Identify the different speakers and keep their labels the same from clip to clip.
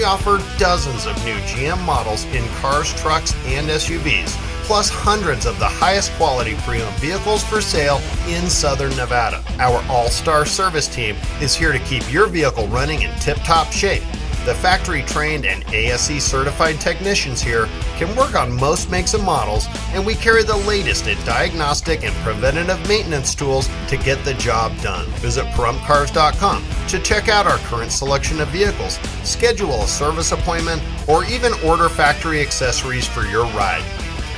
Speaker 1: we offer dozens of new GM models in cars, trucks, and SUVs, plus hundreds of the highest quality pre-owned vehicles for sale in Southern Nevada. Our all-star service team is here to keep your vehicle running in tip-top shape. The factory-trained and ASE certified technicians here can work on most makes and models, and we carry the latest in diagnostic and preventative maintenance tools to get the job done. Visit PahrumpCars.com to check out our current selection of vehicles, schedule a service appointment, or even order factory accessories for your ride.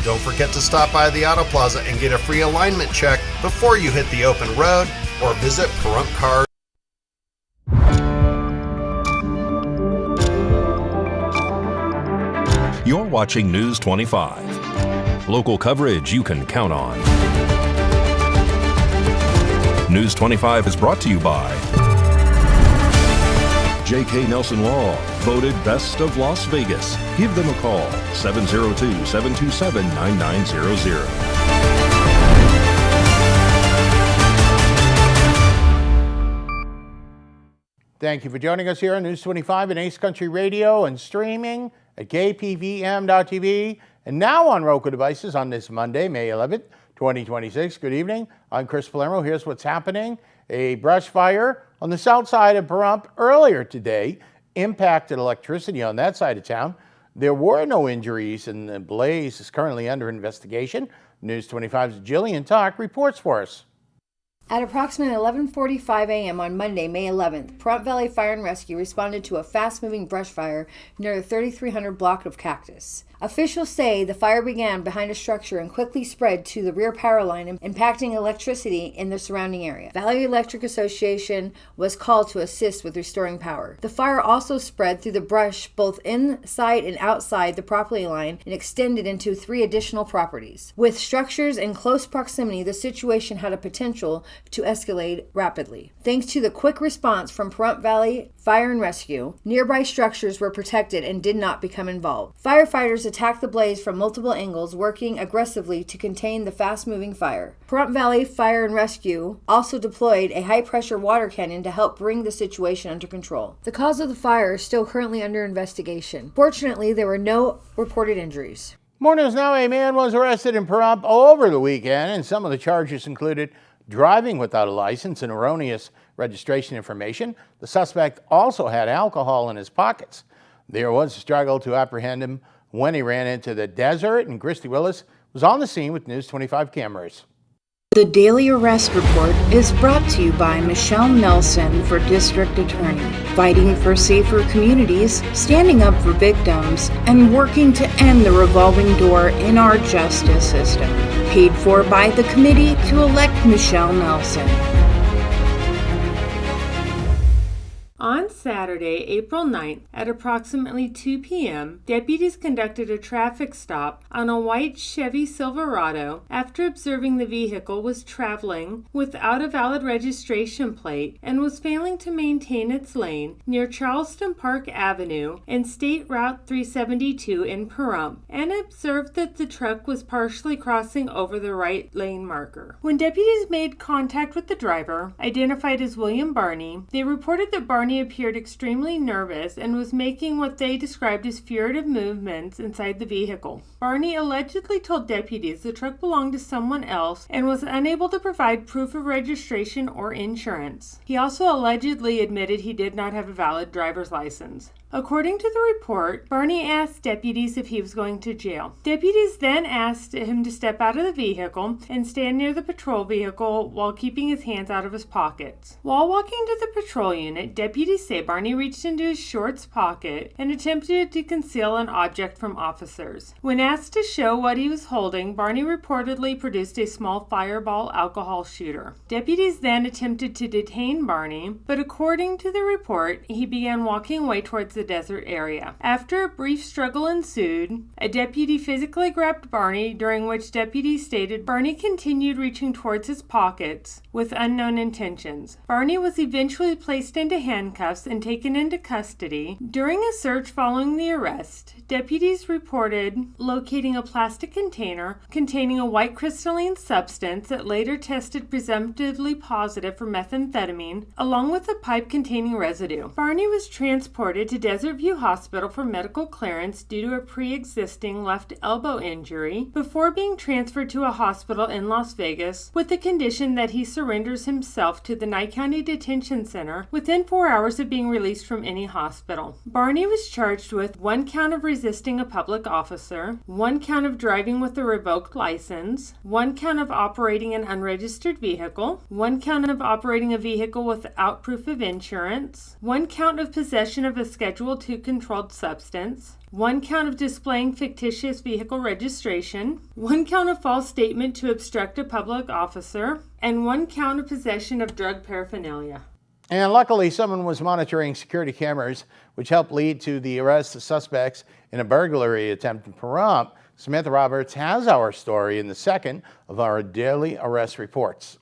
Speaker 1: Don't forget to stop by the Auto Plaza and get a free alignment check before you hit the open road, or visit Pahrump Cars.
Speaker 2: You're watching News 25. Local coverage you can count on. News 25 is brought to you by J.K. Nelson Law, voted Best of Las Vegas. Give them a call, 702-727-9900.
Speaker 3: Thank you for joining us here on News 25 and Ace Country Radio and streaming at KPVM.TV and now on Roku devices on this Monday, May 11th, 2026. Good evening. I'm Chris Palermo. Here's what's happening. A brush fire on the south side of Pahrump earlier today impacted electricity on that side of town. There were no injuries, and the blaze is currently under investigation. News 25's Jillian Tuck reports for us.
Speaker 4: At approximately 11:45 a.m. on Monday, May 11th, Pahrump Valley Fire and Rescue responded to a fast-moving brush fire near the 3300 block of Cactus. Officials say the fire began behind a structure and quickly spread to the rear power line, impacting electricity in the surrounding area. Valley Electric Association was called to assist with restoring power. The fire also spread through the brush both inside and outside the property line and extended into 3 additional properties. With structures in close proximity, the situation had a potential to escalate rapidly. Thanks to the quick response from Pahrump Valley Fire and Rescue, nearby structures were protected and did not become involved. Firefighters attacked the blaze from multiple angles, working aggressively to contain the fast-moving fire. Pahrump Valley Fire and Rescue also deployed a high-pressure water cannon to help bring the situation under control. The cause of the fire is still currently under investigation. Fortunately, there were no reported injuries.
Speaker 3: More news now. A man was arrested in Pahrump over the weekend, and some of the charges included driving without a license and erroneous registration information. The suspect also had alcohol in his pockets. There was a struggle to apprehend him when he ran into the desert, and Christy Willis was on the scene with News 25 cameras.
Speaker 5: The Daily Arrest Report is brought to you by Michelle Nelson for District Attorney, fighting for safer communities, standing up for victims, and working to end the revolving door in our justice system. Paid for by the committee to elect Michelle Nelson.
Speaker 6: On Saturday, April 9th, at approximately 2 p.m., deputies conducted a traffic stop on a white Chevy Silverado after observing the vehicle was traveling without a valid registration plate and was failing to maintain its lane near Charleston Park Avenue and State Route 372 in Pahrump, and observed that the truck was partially crossing over the right lane marker. When deputies made contact with the driver, identified as William Barney, they reported that Barney appeared extremely nervous and was making what they described as furtive movements inside the vehicle. Barney allegedly told deputies the truck belonged to someone else and was unable to provide proof of registration or insurance. He also allegedly admitted he did not have a valid driver's license. According to the report, Barney asked deputies if he was going to jail. Deputies then asked him to step out of the vehicle and stand near the patrol vehicle while keeping his hands out of his pockets. While walking to the patrol unit, deputies say Barney reached into his shorts pocket and attempted to conceal an object from officers. When asked to show what he was holding, Barney reportedly produced a small fireball alcohol shooter. Deputies then attempted to detain Barney, but according to the report, he began walking away towards the desert area. After a brief struggle ensued, a deputy physically grabbed Barney, during which deputies stated Barney continued reaching towards his pockets with unknown intentions. Barney was eventually placed into handcuffs and taken into custody. During a search following the arrest, deputies reported locating a plastic container containing a white crystalline substance that later tested presumptively positive for methamphetamine, along with a pipe containing residue. Barney was transported to Desert View Hospital for medical clearance due to a pre-existing left elbow injury before being transferred to a hospital in Las Vegas with the condition that he surrenders himself to the Nye County Detention Center within 4 hours of being released from any hospital. Barney was charged with 1 count of resisting a public officer, 1 count of driving with a revoked license, 1 count of operating an unregistered vehicle, 1 count of operating a vehicle without proof of insurance, 1 count of possession of a Schedule II controlled substance, 1 count of displaying fictitious vehicle registration, 1 count of false statement to obstruct a public officer, and 1 count of possession of drug paraphernalia.
Speaker 3: And luckily, someone was monitoring security cameras, which helped lead to the arrest of suspects in a burglary attempt in Pahrump. Samanth Roberts has our story in the second of our daily arrest reports.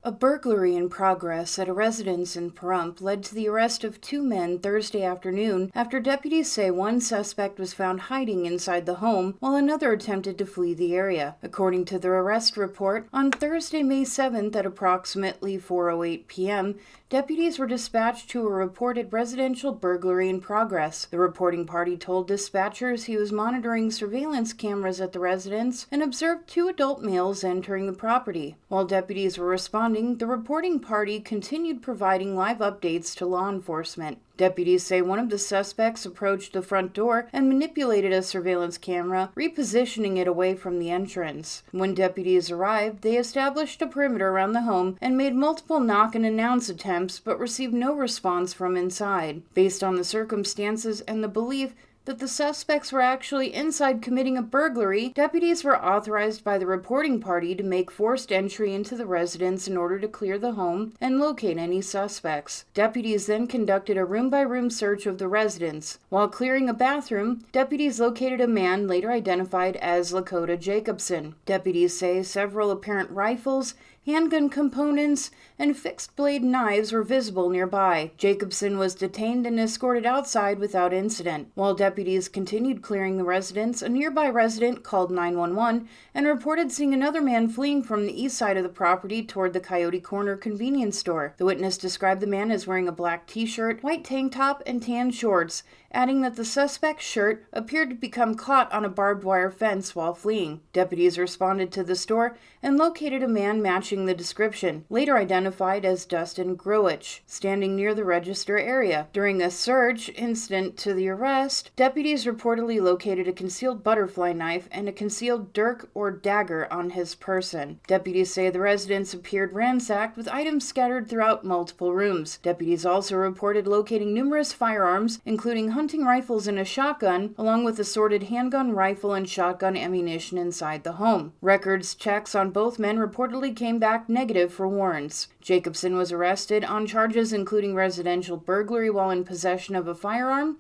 Speaker 5: A burglary in progress at a residence in Pahrump led to the arrest of 2 men Thursday afternoon after deputies say one suspect was found hiding inside the home while another attempted to flee the area. According to the arrest report, on Thursday, May 7th at approximately 4:08 p.m., deputies were dispatched to a reported residential burglary in progress. The reporting party told dispatchers he was monitoring surveillance cameras at the residence and observed 2 adult males entering the property. While deputies were responding, the reporting party continued providing live updates to law enforcement. Deputies say one of the suspects approached the front door and manipulated a surveillance camera, repositioning it away from the entrance. When deputies arrived, they established a perimeter around the home and made multiple knock and announce attempts, but received no response from inside. Based on the circumstances and the belief that the suspects were actually inside committing a burglary, deputies were authorized by the reporting party to make forced entry into the residence in order to clear the home and locate any suspects. Deputies then conducted a room-by-room search of the residence. While clearing a bathroom, deputies located a man later identified as Lakota Jacobson. Deputies say several apparent rifles, handgun components, and fixed-blade knives were visible nearby. Jacobson was detained and escorted outside without incident. While deputies continued clearing the residence, a nearby resident called 911 and reported seeing another man fleeing from the east side of the property toward the Coyote Corner convenience store. The witness described the man as wearing a black t-shirt, white tank top, and tan shorts, adding that the suspect's shirt appeared to become caught on a barbed wire fence while fleeing. Deputies responded to the store and located a man matching the description, later identified as Dustin Gruich, standing near the register area. During a search incident to the arrest, deputies reportedly located a concealed butterfly knife and a concealed dirk or dagger on his person. Deputies say the residence appeared ransacked with items scattered throughout multiple rooms. Deputies also reported locating numerous firearms, including hunting rifles and a shotgun, along with assorted handgun, rifle, and shotgun ammunition inside the home. Records checks on both men reportedly came back negative for warrants. Jacobson was arrested on charges including residential burglary while in possession of a firearm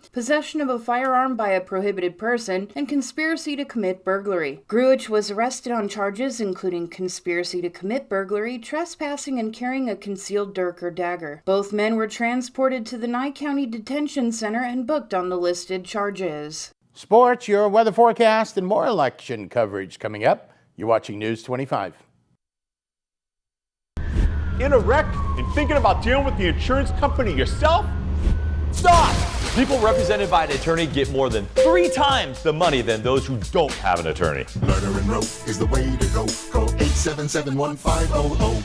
Speaker 5: by a prohibited person, and conspiracy to commit burglary. Gruich was arrested on charges including conspiracy to commit burglary, trespassing, and carrying a concealed dirk or dagger. Both men were transported to the Nye County Detention Center and booked on the listed charges.
Speaker 3: Sports, your weather forecast, and more election coverage coming up. You're watching News 25.
Speaker 7: In a wreck and thinking about dealing with the insurance company yourself? Stop! People represented by an attorney get more than 3 times the money than those who don't have an attorney.
Speaker 8: Murder and rope is the way to go. Call 877-1500.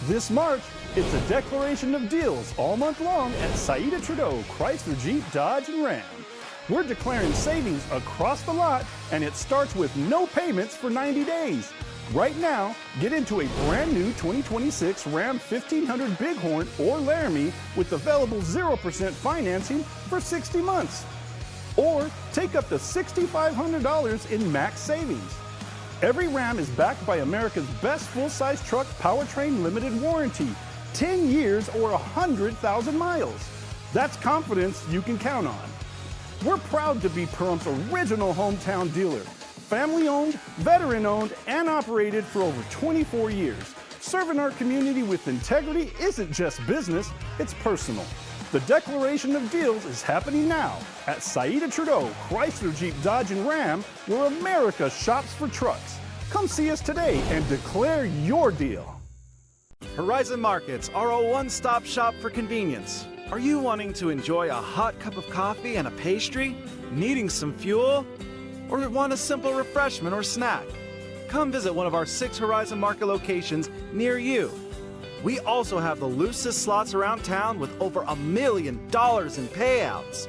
Speaker 9: This March, it's a declaration of deals all month long at Saida Trudeau Chrysler, Jeep, Dodge, and Ram. We're declaring savings across the lot, and it starts with no payments for 90 days. Right now, get into a brand new 2026 Ram 1500 Bighorn or Laramie with available 0% financing for 60 months. Or take up to $6,500 in max savings. Every Ram is backed by America's best full-size truck powertrain limited warranty, 10 years or 100,000 miles. That's confidence you can count on. We're proud to be Pahrump's original hometown dealer. Family-owned, veteran-owned, and operated for over 24 years. Serving our community with integrity isn't just business, it's personal. The declaration of deals is happening now at Saida Trudeau Chrysler, Jeep, Dodge, and Ram, where America shops for trucks. Come see us today and declare your deal.
Speaker 10: Horizon Markets are a one-stop shop for convenience. Are you wanting to enjoy a hot cup of coffee and a pastry? Needing some fuel? Or want a simple refreshment or snack? Come visit one of our 6 Horizon Market locations near you. We also have the loosest slots around town with over $1 million in payouts.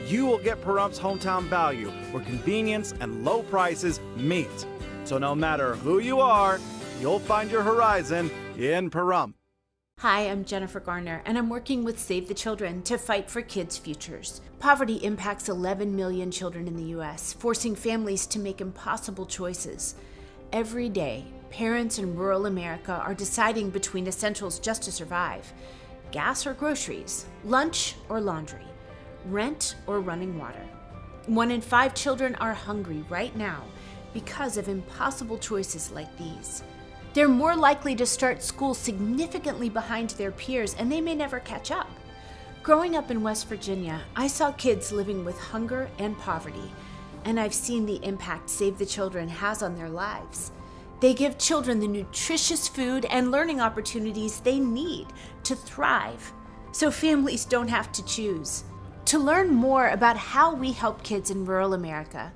Speaker 10: You will get Pahrump's hometown value, where convenience and low prices meet. So no matter who you are, you'll find your horizon in Pahrump.
Speaker 11: Hi, I'm Jennifer Garner, and I'm working with Save the Children to fight for kids' futures. Poverty impacts 11 million children in the U.S., forcing families to make impossible choices. Every day, parents in rural America are deciding between essentials just to survive: gas or groceries, lunch or laundry, rent or running water. 1 in 5 children are hungry right now because of impossible choices like these. They're more likely to start school significantly behind their peers, and they may never catch up. Growing up in West Virginia, I saw kids living with hunger and poverty, and I've seen the impact Save the Children has on their lives. They give children the nutritious food and learning opportunities they need to thrive, so families don't have to choose. To learn more about how we help kids in rural America,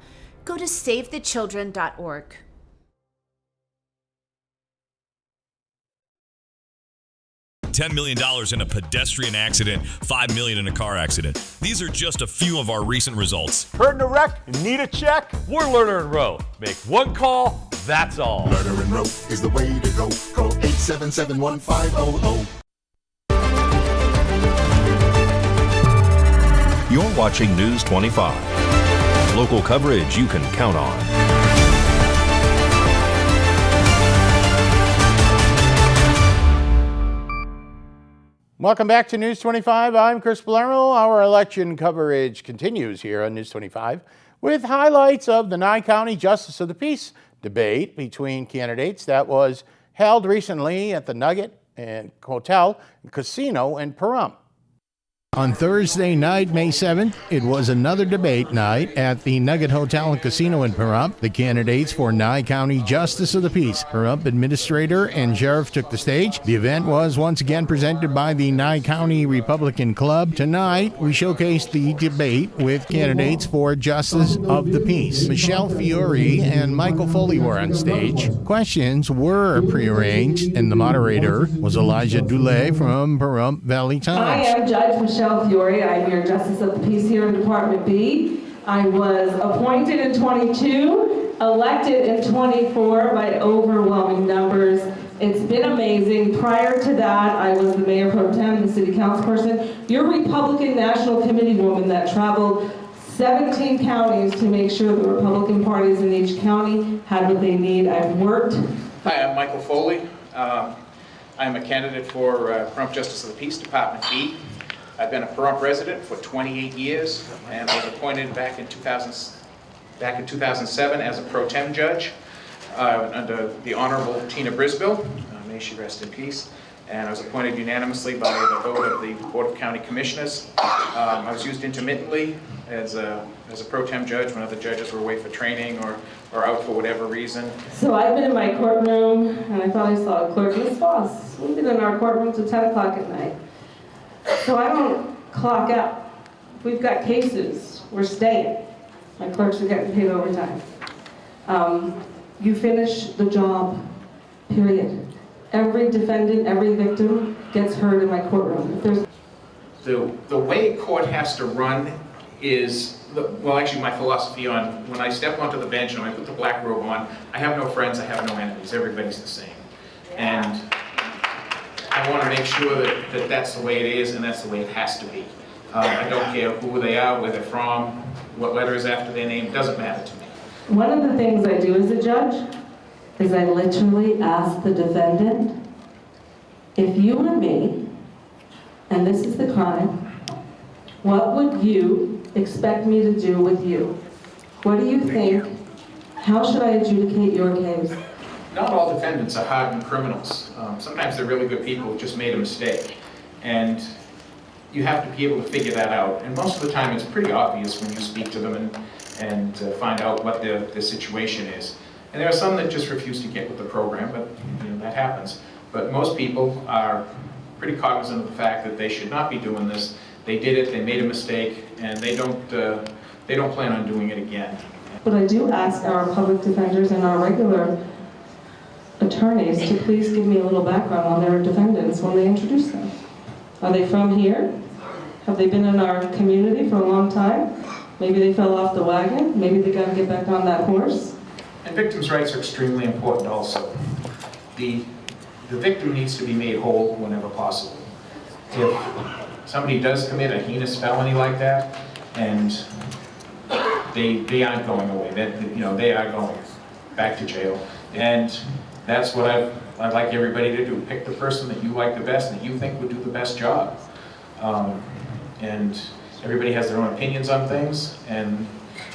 Speaker 11: go to SaveTheChildren.org.
Speaker 12: $10 million in a pedestrian accident, $5 million in a car accident. These are just a few of our recent results.
Speaker 7: Hurt in a wreck? Need a check? We're Lerner and Rowe. Make one call, that's all.
Speaker 8: Lerner and Rowe is the way to go. Call 877-1500.
Speaker 2: You're watching News 25. Local coverage you can count on.
Speaker 3: Welcome back to News 25. I'm Chris Palermo. Our election coverage continues here on News 25 with highlights of the Nye County Justice of the Peace debate between candidates that was held recently at the Nugget and Hotel and Casino in Pahrump. On Thursday night, May 7th, it was another debate night at the Nugget Hotel and Casino in Pahrump. The candidates for Nye County Justice of the Peace, Pahrump Administrator and Sheriff, took the stage. The event was once again presented by the Nye County Republican Club. Tonight, we showcased the debate with candidates for Justice of the Peace. Michelle Fiore and Michael Foley were on stage. Questions were prearranged, and the moderator was Elijah Dulé from Pahrump Valley Times.
Speaker 13: I am Judge Michelle Fiore. I'm your Justice of the Peace here in Department B. I was appointed in 22, elected in 24 by overwhelming numbers. It's been amazing. Prior to that, I was the Mayor Pro Tem, the City Councilperson, your Republican National Committee woman that traveled 17 counties to make sure the Republican parties in each county had what they need. I've worked.
Speaker 14: Hi, I'm Michael Foley. I'm a candidate for Pahrump Justice of the Peace, Department B. I've been a Pahrump resident for 28 years and was appointed back in 2007 as a pro tem judge under the Honorable Tina Brisbille, may she rest in peace. And I was appointed unanimously by the vote of the Board of County Commissioners. I was used intermittently as a pro tem judge when other judges were away for training or out for whatever reason.
Speaker 13: So I've been in my courtroom, and I thought I saw a clerk. Ms. Foss, we've been in our courtroom till 10 o'clock at night. So I don't clock out. If we've got cases, we're staying. My clerks are getting paid overtime. You finish the job, period. Every defendant, every victim gets heard in my courtroom.
Speaker 14: The way court has to run is, well, actually my philosophy on when I step onto the bench and I put the black robe on, I have no friends, I have no enemies, everybody's the same. And I want to make sure that that's the way it is and that's the way it has to be. I don't care who they are, where they're from, what letter is after their name, it doesn't matter to me.
Speaker 13: One of the things I do as a judge is I literally ask the defendant, if you were me, and this is the crime, what would you expect me to do with you? What do you think? How should I adjudicate your case?
Speaker 14: Not all defendants are hardened criminals. Sometimes they're really good people who just made a mistake. And you have to be able to figure that out. And most of the time it's pretty obvious when you speak to them and find out what their situation is. And there are some that just refuse to get with the program, but that happens. But most people are pretty cognizant of the fact that they should not be doing this, they did it, they made a mistake, and they don't plan on doing it again.
Speaker 13: But I do ask our public defenders and our regular attorneys to please give me a little background on their defendants when they introduce them. Are they from here? Have they been in our community for a long time? Maybe they fell off the wagon. Maybe they got to get back on that horse.
Speaker 14: And victims' rights are extremely important also. The victim needs to be made whole whenever possible. If somebody does commit a heinous felony like that, and they aren't going away, they are going back to jail. And that's what I'd like everybody to do. Pick the person that you like the best and that you think would do the best job. And everybody has their own opinions on things and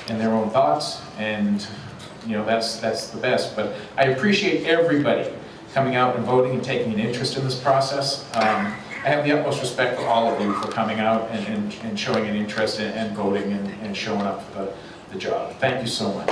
Speaker 14: their own thoughts, and that's the best. But I appreciate everybody coming out and voting and taking an interest in this process. I have the utmost respect for all of you for coming out and showing an interest and voting and showing up for the job. Thank you so much.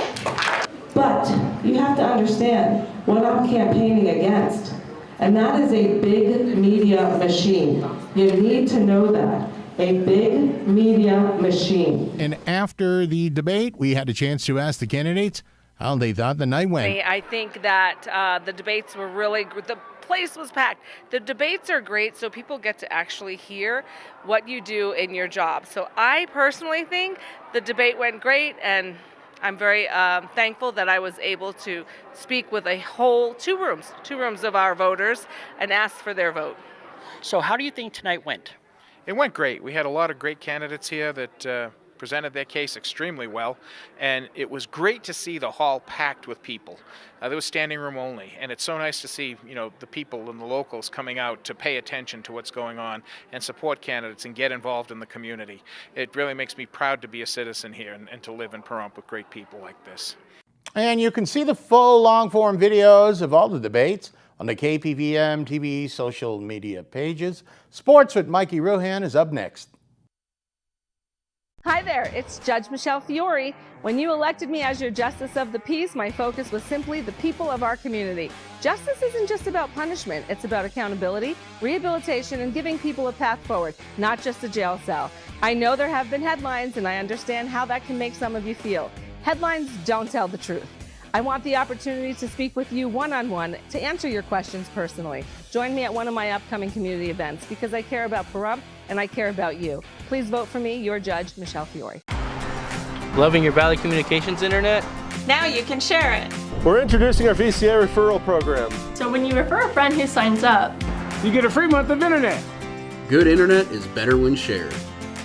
Speaker 13: But you have to understand what I'm campaigning against, and that is a big media machine. You need to know that. A big media machine.
Speaker 3: And after the debate, we had a chance to ask the candidates how they thought the night went.
Speaker 15: I think that the debates were really good. The place was packed. The debates are great, so people get to actually hear what you do in your job. So I personally think the debate went great, and I'm very thankful that I was able to speak with a whole two rooms of our voters and ask for their vote.
Speaker 16: So how do you think tonight went?
Speaker 17: It went great. We had a lot of great candidates here that presented their case extremely well, and it was great to see the hall packed with people. There was standing room only, and it's so nice to see the people and the locals coming out to pay attention to what's going on and support candidates and get involved in the community. It really makes me proud to be a citizen here and to live in Pahrump with great people like this.
Speaker 3: And you can see the full long-form videos of all the debates on the KPVM-TV social media pages. Sports with Mikey Ruhan is up next.
Speaker 18: Hi there, it's Judge Michelle Fiore. When you elected me as your Justice of the Peace, my focus was simply the people of our community. Justice isn't just about punishment, it's about accountability, rehabilitation, and giving people a path forward, not just a jail cell. I know there have been headlines, and I understand how that can make some of you feel. Headlines don't tell the truth. I want the opportunity to speak with you one-on-one to answer your questions personally. Join me at one of my upcoming community events because I care about Pahrump and I care about you. Please vote for me, your Judge, Michelle Fiore.
Speaker 16: Loving your Valley Communications internet?
Speaker 19: Now you can share it.
Speaker 20: We're introducing our VCA referral program.
Speaker 19: So when you refer a friend who signs up,
Speaker 20: you get a free month of internet.
Speaker 21: Good internet is better when shared.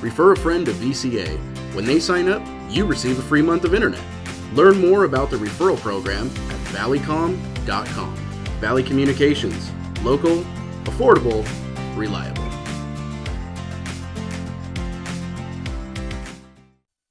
Speaker 21: Refer a friend to VCA. When they sign up, you receive a free month of internet. Learn more about the referral program at valleycom.com. Valley Communications. Local, affordable, reliable.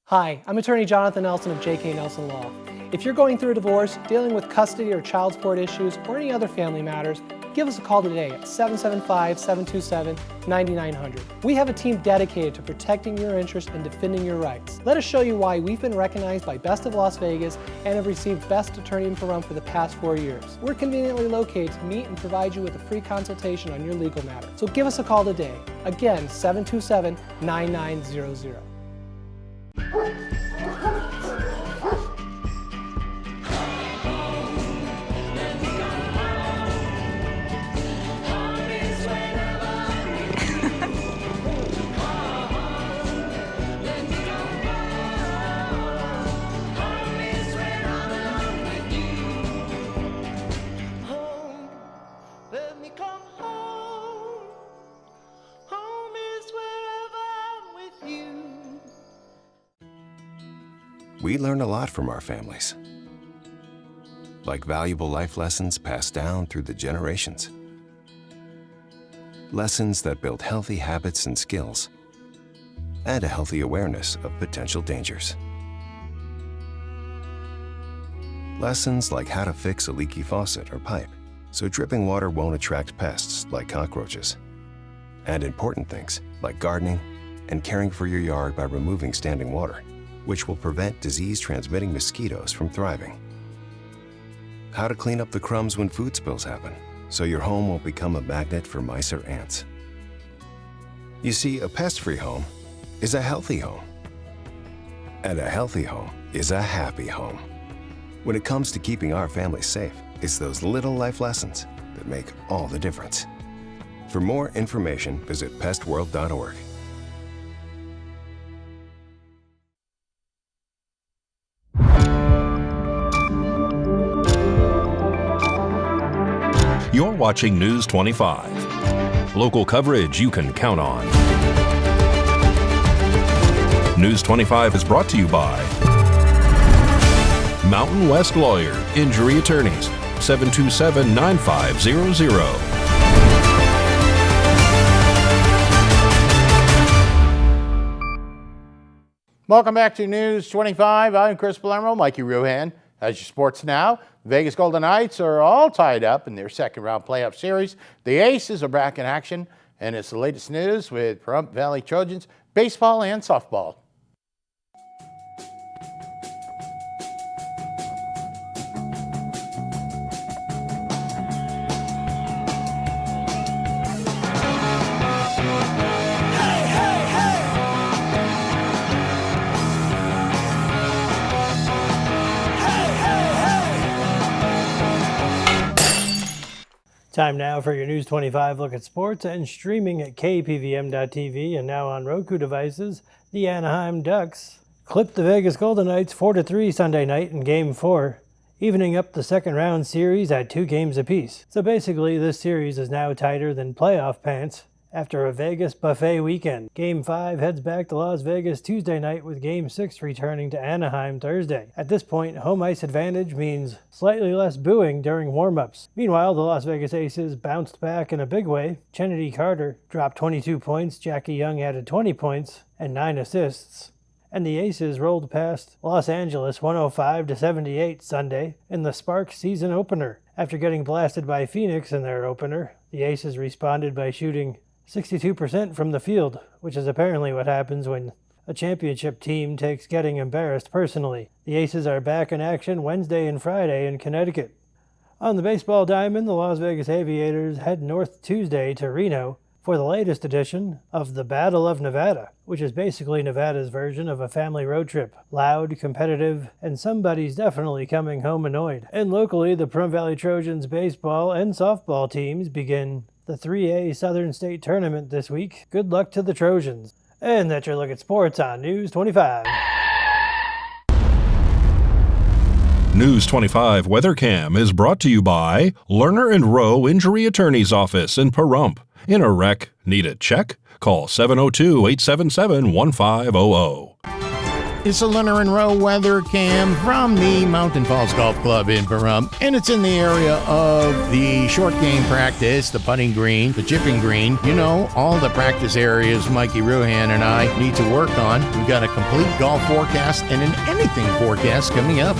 Speaker 22: Hi, I'm attorney Jonathan Nelson of J.K. Nelson Law. If you're going through a divorce, dealing with custody or child support issues, or any other family matters, give us a call today at 775-727-9900. We have a team dedicated to protecting your interests and defending your rights. Let us show you why we've been recognized by Best of Las Vegas and have received Best Attorney in Pahrump for the past 4 years. We're conveniently located to meet and provide you with a free consultation on your legal matter. So give us a call today. Again, 727-9900.
Speaker 23: We learn a lot from our families, like valuable life lessons passed down through the generations. Lessons that build healthy habits and skills, and a healthy awareness of potential dangers. Lessons like how to fix a leaky faucet or pipe, so dripping water won't attract pests like cockroaches. And important things like gardening and caring for your yard by removing standing water, which will prevent disease-transmitting mosquitoes from thriving. How to clean up the crumbs when food spills happen, so your home won't become a magnet for mice or ants. You see, a pest-free home is a healthy home. And a healthy home is a happy home. When it comes to keeping our family safe, it's those little life lessons that make all the difference. For more information, visit pestworld.org.
Speaker 2: You're watching News 25. Local coverage you can count on. News 25 is brought to you by Mountain West Lawyer, Injury Attorneys, 727-9500.
Speaker 3: Welcome back to News 25. I'm Chris Palermo. Mikey Ruhan has your sports now. Vegas Golden Knights are all tied up in their second round playoff series. The Aces are back in action, and it's the latest news with Pahrump Valley Trojans baseball and softball.
Speaker 1: Time now for your News 25 look at sports and streaming at KPVM.TV and now on Roku devices. The Anaheim Ducks clipped the Vegas Golden Knights 4-3 Sunday night in Game 4, evening up the second round series at 2 games apiece. So basically, this series is now tighter than playoff pants after a Vegas buffet weekend. Game 5 heads back to Las Vegas Tuesday night with Game 6 returning to Anaheim Thursday. At this point, home ice advantage means slightly less booing during warm-ups. Meanwhile, the Las Vegas Aces bounced back in a big way. Kennedy Carter dropped 22 points, Jackie Young added 20 points and 9 assists. And the Aces rolled past Los Angeles 105-78 Sunday in the Sparks season opener. After getting blasted by Phoenix in their opener, the Aces responded by shooting 62% from the field, which is apparently what happens when a championship team takes getting embarrassed personally. The Aces are back in action Wednesday and Friday in Connecticut. On the baseball diamond, the Las Vegas Aviators head north Tuesday to Reno for the latest edition of the Battle of Nevada, which is basically Nevada's version of a family road trip. Loud, competitive, and somebody's definitely coming home annoyed. And locally, the Pahrump Valley Trojans baseball and softball teams begin the 3A Southern State Tournament this week. Good luck to the Trojans. And that's your look at sports on News 25.
Speaker 2: News 25 Weather Cam is brought to you by Lerner and Rowe Injury Attorney's Office in Pahrump. In a wreck, need a check? Call 702-877-1500.
Speaker 3: It's a Lerner and Rowe weather cam from the Mountain Falls Golf Club in Pahrump, and it's in the area of the short game practice, the putting green, the chipping green, you know, all the practice areas Mikey Ruhan and I need to work on. We've got a complete golf forecast and an anything forecast coming up.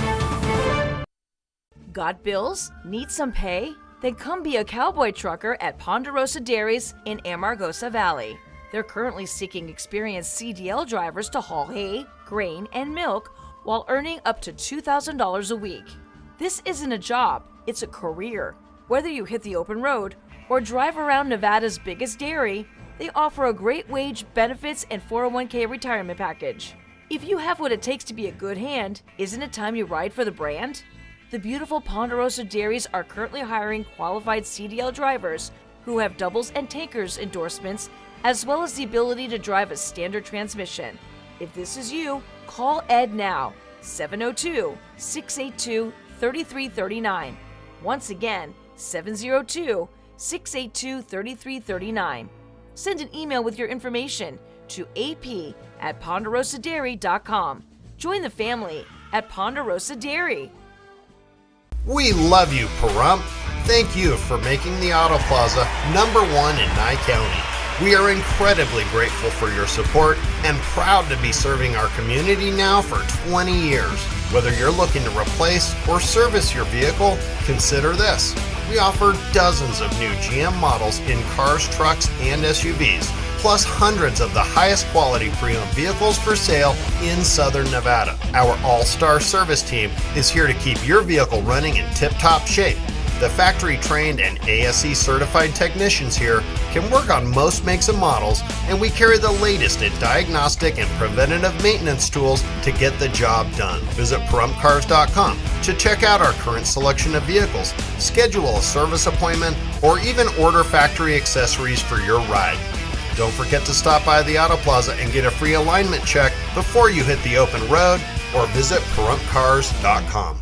Speaker 4: Got bills? Need some pay? Then come be a cowboy trucker at Ponderosa Dairies in Amargosa Valley. They're currently seeking experienced CDL drivers to haul hay, grain, and milk while earning up to $2,000 a week. This isn't a job, it's a career. Whether you hit the open road or drive around Nevada's biggest dairy, they offer a great wage, benefits, and 401k retirement package. If you have what it takes to be a good hand, isn't it time you ride for the brand? The beautiful Ponderosa Dairies are currently hiring qualified CDL drivers who have doubles and tankers endorsements, as well as the ability to drive a standard transmission. If this is you, call Ed now, 702-682-3339. Once again, 702-682-3339. Send an email with your information to ap@ponderosadairy.com. Join the family at Ponderosa Dairy.
Speaker 6: We love you, Pahrump. Thank you for making the Auto Plaza #1 in Nye County. We are incredibly grateful for your support and proud to be serving our community now for 20 years. Whether you're looking to replace or service your vehicle, consider this. We offer dozens of new GM models in cars, trucks, and SUVs, plus hundreds of the highest quality pre-owned vehicles for sale in Southern Nevada. Our all-star service team is here to keep your vehicle running in tip-top shape. The factory-trained and ASE-certified technicians here can work on most makes and models, and we carry the latest in diagnostic and preventative maintenance tools to get the job done. Visit PahrumpCars.com to check out our current selection of vehicles, schedule a service appointment, or even order factory accessories for your ride. Don't forget to stop by the Auto Plaza and get a free alignment check before you hit the open road, or visit PahrumpCars.com.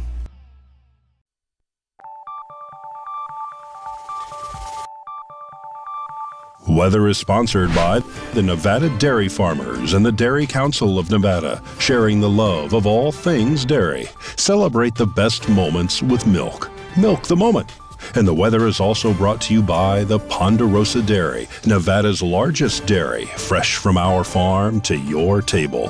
Speaker 2: Weather is sponsored by the Nevada Dairy Farmers and the Dairy Council of Nevada, sharing the love of all things dairy. Celebrate the best moments with milk. Milk the moment. And the weather is also brought to you by the Ponderosa Dairy, Nevada's largest dairy, fresh from our farm to your table.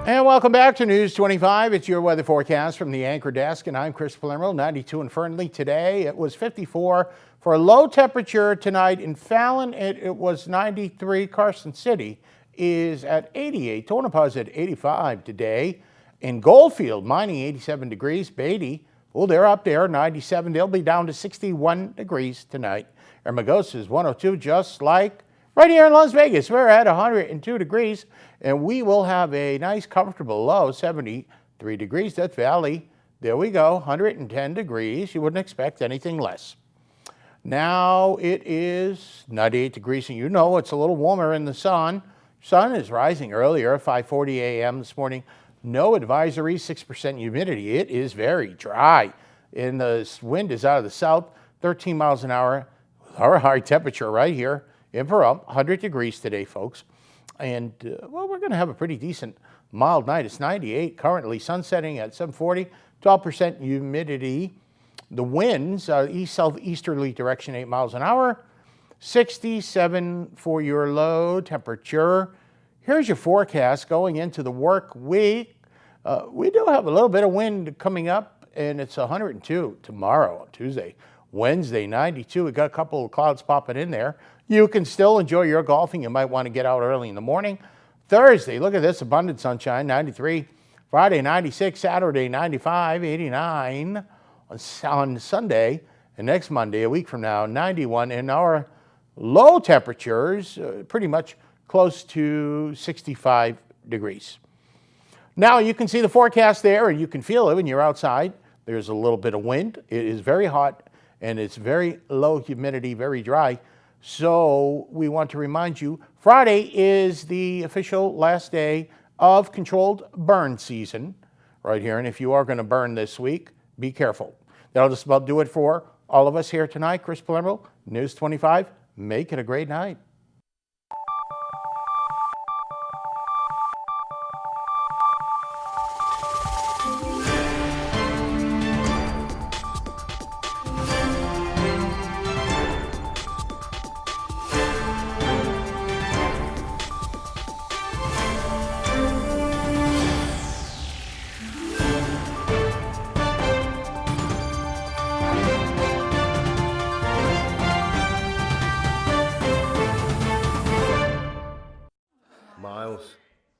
Speaker 3: And welcome back to News 25. It's your weather forecast from the Anchor Desk, and I'm Chris Palermo. 92 in Fernley today. It was 54 for a low temperature tonight in Fallon. It was 93. Carson City is at 88. Tonopah's at 85 today. In Goldfield, mining 87 degrees. Beatty, well, they're up there, 97. They'll be down to 61 degrees tonight. Hermosa is 102, just like right here in Las Vegas. We're at 102 degrees, and we will have a nice, comfortable low, 73 degrees. Death Valley, there we go, 110 degrees. You wouldn't expect anything less. Now it is 98 degrees, and you know it's a little warmer in the sun. Sun is rising earlier, 5:40 a.m. this morning. No advisory, 6% humidity. It is very dry. And the wind is out of the south, 13 miles an hour. Our high temperature right here in Pahrump, 100 degrees today, folks. And, well, we're going to have a pretty decent mild night. It's 98 currently, sun setting at 7:40, 12% humidity. The winds are east-southeasterly direction, 8 miles an hour. 67 for your low temperature. Here's your forecast going into the work week. We do have a little bit of wind coming up, and it's 102 tomorrow on Tuesday. Wednesday, 92. We got a couple of clouds popping in there. You can still enjoy your golfing. You might want to get out early in the morning. Thursday, look at this, abundant sunshine, 93. Friday, 96. Saturday, 95, 89. On Sunday, and next Monday, a week from now, 91. And our low temperatures, pretty much close to 65 degrees. Now you can see the forecast there, and you can feel it when you're outside. There's a little bit of wind. It is very hot, and it's very low humidity, very dry. So we want to remind you, Friday is the official last day of controlled burn season right here. And if you are going to burn this week, be careful. That'll just about do it for all of us here tonight. Chris Palermo, News 25. Make it a great night.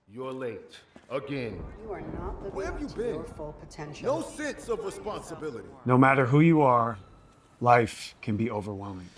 Speaker 5: You're late. Again.
Speaker 9: You are not living
Speaker 5: Where have you
Speaker 9: up to
Speaker 5: been?
Speaker 9: your full potential.
Speaker 5: No sense of responsibility.
Speaker 20: No matter who you are, life can be overwhelming.